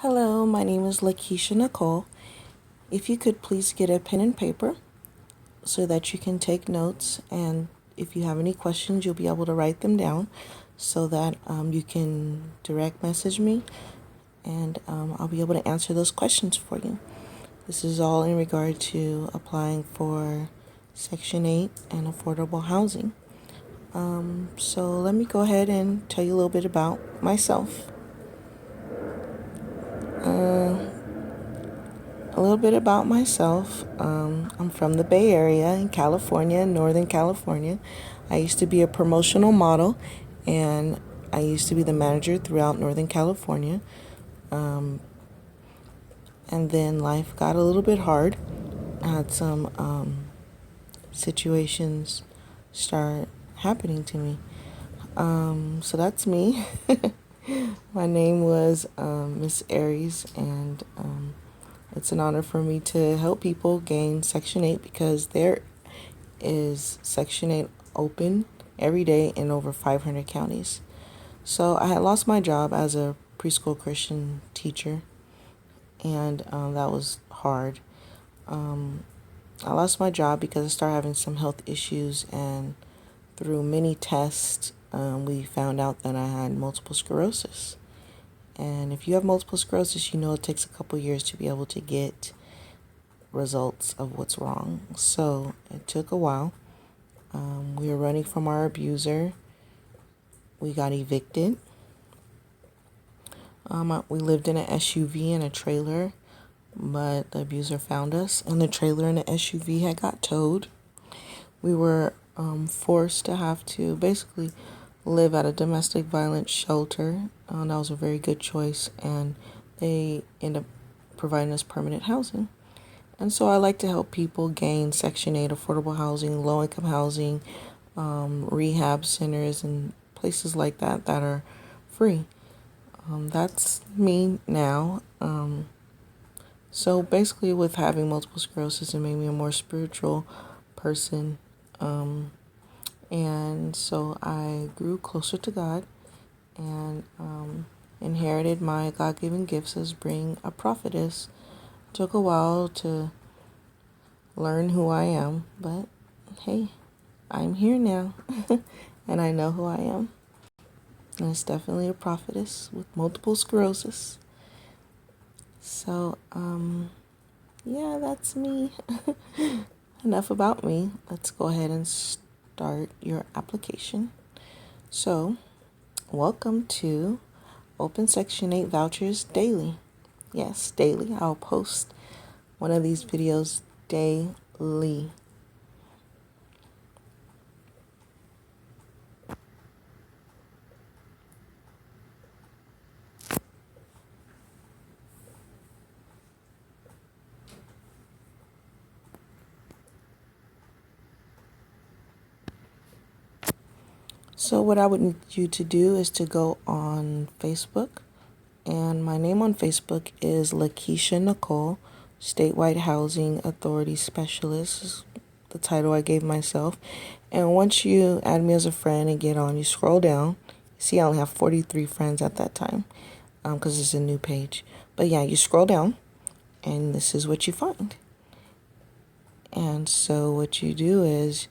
Hello, my name is La'Keysha NiChole. If you could please get a pen and paper so that you can take notes, and if you have any questions, you'll be able to write them down so that you can direct message me, and I'll be able to answer those questions for you. This is all in regard to applying for Section 8 and affordable housing. So let me go ahead and tell you a little bit about myself. A little bit about myself. I'm from the Bay Area in California, Northern California. I used to be a promotional model, and I used to be the manager throughout Northern California. And then life got a little bit hard. I had some situations start happening to me. So that's me. My name was Miss Aries, and it's an honor for me to help people gain Section 8 because there is Section 8 open every day in over 500 counties. So I had lost my job as a preschool Christian teacher, and that was hard. I lost my job because I started having some health issues, and through many tests, we found out that I had multiple sclerosis. And if you have multiple sclerosis, you know it takes a couple years to be able to get results of what's wrong. So it took a while. We were running from our abuser. We got evicted. We lived in an SUV and a trailer, but the abuser found us, and the trailer and the SUV had got towed. We were forced to have to basically live at a domestic violence shelter. That was a very good choice, and they ended up providing us permanent housing. And so I like to help people gain Section 8 affordable housing, low-income housing, rehab centers, and places like that that are free. That's me now. So basically with having multiple sclerosis, it made me a more spiritual person. And so I grew closer to God, and inherited my God-given gifts as being a prophetess. Took a while to learn who I am, but hey, I'm here now, and I know who I am. And it's definitely a prophetess with multiple sclerosis. So, yeah, that's me. Enough about me. Let's go ahead and start your application. So, welcome to Open Section 8 Vouchers Daily. Yes, daily. I'll post one of these videos daily. So what I would need you to do is to go on Facebook, and my name on Facebook is La'Keysha NiChole, Statewide Housing Authority Specialist, is the title I gave myself. And once you add me as a friend and get on, you scroll down. See, I only have 43 friends at that time because it's a new page. But yeah, you scroll down, and this is what you find. And so what you do is,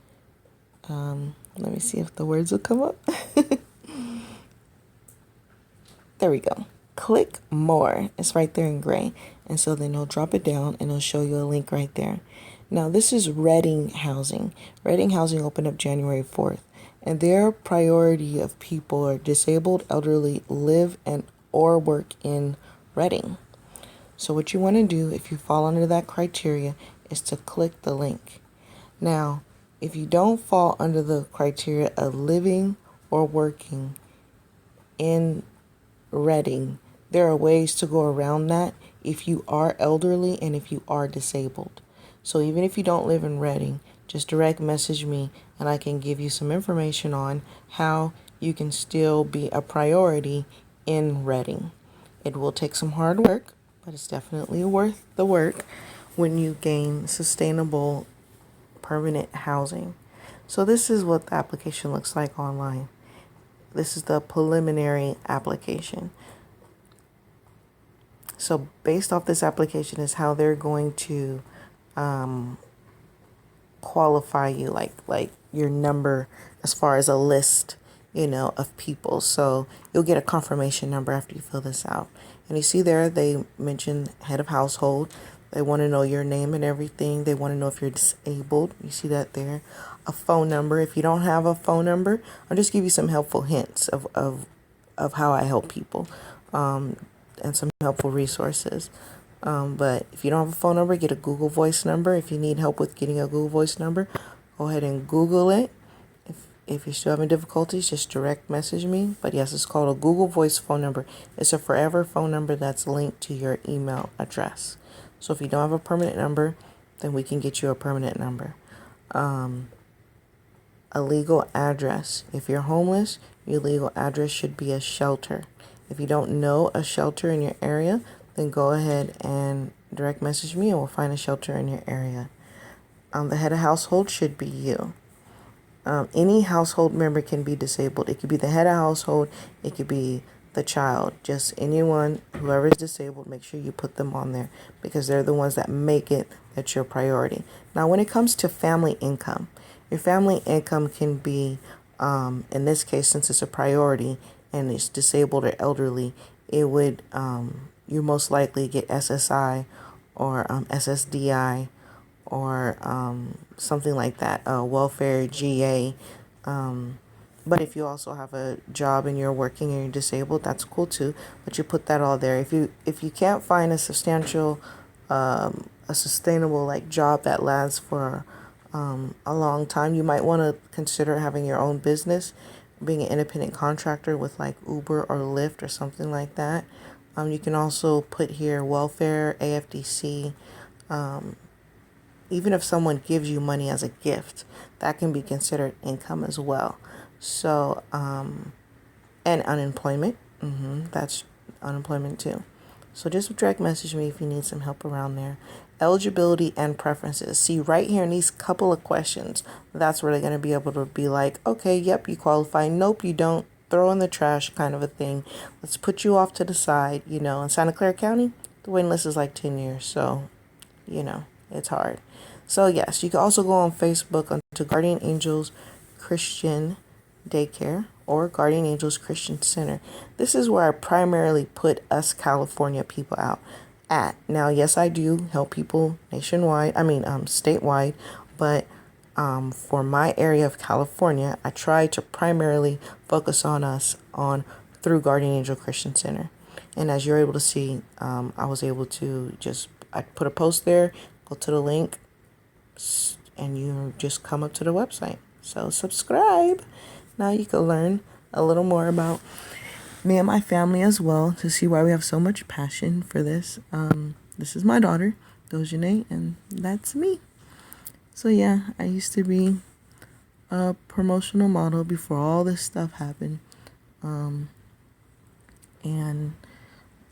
let me see if the words will come up. There we go. Click more. It's right there in gray. And so then it'll drop it down and it'll show you a link right there. Now this is Redding Housing. Redding Housing opened up January 4th. And their priority of people are disabled, elderly, live and or work in Redding. So what you want to do if you fall under that criteria is to click the link. Now, if you don't fall under the criteria of living or working in Redding, there are ways to go around that if you are elderly and if you are disabled. So even if you don't live in Redding, just direct message me and I can give you some information on how you can still be a priority in Redding. It will take some hard work, but it's definitely worth the work when you gain sustainable permanent housing. So this is what the application looks like online. This is the preliminary application. So based off this application is how they're going to qualify you, like your number as far as a list, of people. So you'll get a confirmation number after you fill this out. And you see there they mention head of household. They want to know your name and everything. They want to know if you're disabled. You see that there. A phone number. If you don't have a phone number, I'll just give you some helpful hints of how I help people, and some helpful resources. But if you don't have a phone number, get a Google Voice number. If you need help with getting a Google Voice number, go ahead and Google it. If you're still having difficulties, just direct message me. But yes, it's called a Google Voice phone number. It's a forever phone number that's linked to your email address. So if you don't have a permanent number, then we can get you a permanent number. A legal address. If you're homeless, your legal address should be a shelter. If you don't know a shelter in your area, then go ahead and direct message me and we'll find a shelter in your area. The head of household should be you. Any household member can be disabled. It could be the head of household. It could be the child. Just anyone, whoever is disabled, make sure you put them on there because they're the ones that make it that's your priority. Now, when it comes to family income, your family income can be, in this case, since it's a priority and it's disabled or elderly, it would, you most likely get SSI or SSDI or something like that, welfare, GA. But if you also have a job and you're working and you're disabled, that's cool too. But you put that all there. If you can't find a sustainable like job that lasts for a long time, you might want to consider having your own business, being an independent contractor with like Uber or Lyft or something like that. You can also put here welfare, AFDC. Even if someone gives you money as a gift, that can be considered income as well. So, and unemployment, that's unemployment too. So just direct message me if you need some help around there. Eligibility and preferences. See right here in these couple of questions, that's where they're going to be able to be like, okay, yep, you qualify. Nope, you don't. Throw in the trash kind of a thing. Let's put you off to the side. In Santa Clara County, the waiting list is like 10 years. So, it's hard. So yes, you can also go on Facebook onto Guardian Angels Christian Daycare or Guardian Angels Christian Center. This is where I primarily put us California people out at. Now, yes, I do help people nationwide. Statewide, but for my area of California, I try to primarily focus on us through Guardian Angel Christian Center. And as you're able to see, I was able to I put a post there, go to the link, and you just come up to the website. So subscribe. Now you can learn a little more about me and my family as well to see why we have so much passion for this. This is my daughter, Dojane, and that's me. So yeah, I used to be a promotional model before all this stuff happened. And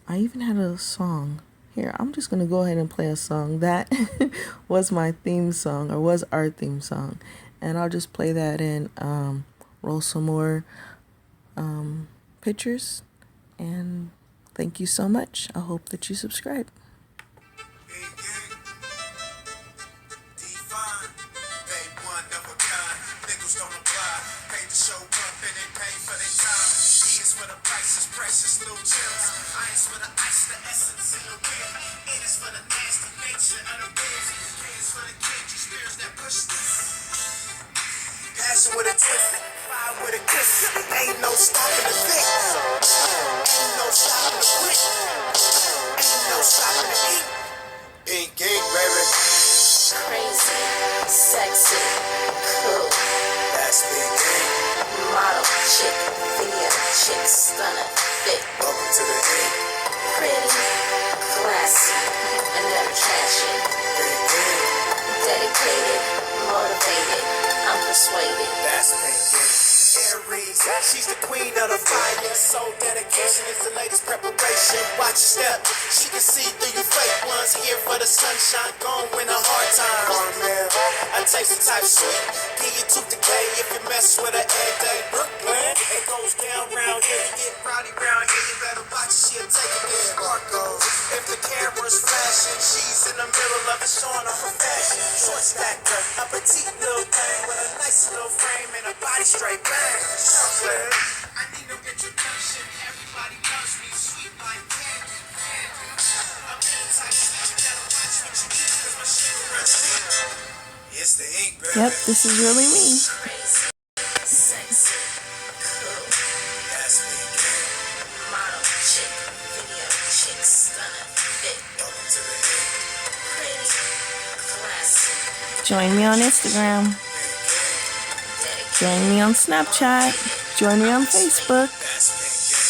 I even had a song. Here, I'm just going to go ahead and play a song that was my theme song, or was our theme song. And I'll just play that and roll some more pictures. And thank you so much. I hope that you subscribe. Precious little gems. Ice for the ice, the essence in the wind. It is for the nasty nature of the biz. K is for the cagey spirits that push this. Passion with a twist, fire with a kiss. Ain't no stopping the thing. Ain't no stopping the quick. Ain't no stopping the heat. Big gang, baby. Crazy, sexy, cool. That's big gang. Model, chick, video, chick, stunner, fit. Welcome to the end. Pretty, classy, and never trashy. Big gang. Dedicated, motivated, I'm persuaded. That's big gang. Aries, she's the queen of the fire. So dedication is the latest preparation. Watch your step, she can see through your fake ones. Here for the sunshine, gone when the hard times. I taste the type sweet, give you tooth decay if you mess with her every day. Brooklyn, it goes down round here, you get rowdy round here, you better watch it, she'll take it there. Sparkles, if like candy. I'm in the type shit you gotta watch what you eat, cause my sugar rush deep. It's the ink, baby. Yep, this is really me. Crazy, sexy, cool. That's me again. Model chick, video chick, stunner, fit, Welcome to the ink. pretty, classy, Join me on Instagram. dedicated. Join me on Snapchat. Join me on Facebook. That's me again.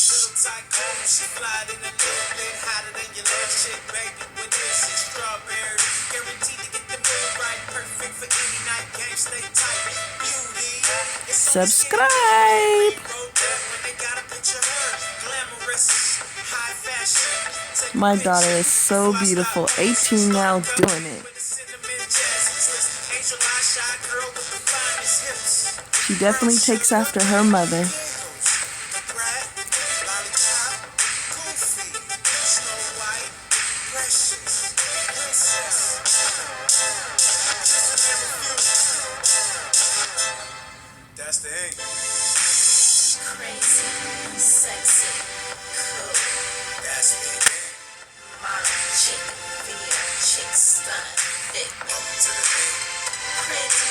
Little tycoon, she fly in a little bit hotter than your last chick, baby. What is it? Strawberry. Guaranteed to get the mood right. Perfect for any night. Game stay tight. Beauty. It's Subscribe. roll down when they got a picture of her. Glamorous. High fashion. Take a My picture. daughter is so beautiful. 18 now, doing it. With a cinnamon jazzy twist. Angel eye shy girl with the finest hips. She definitely takes after her mother. That's the ink. Crazy, sexy, cool. That's me. Model chick, video chick, stunner, fit, Welcome to the ink. pretty,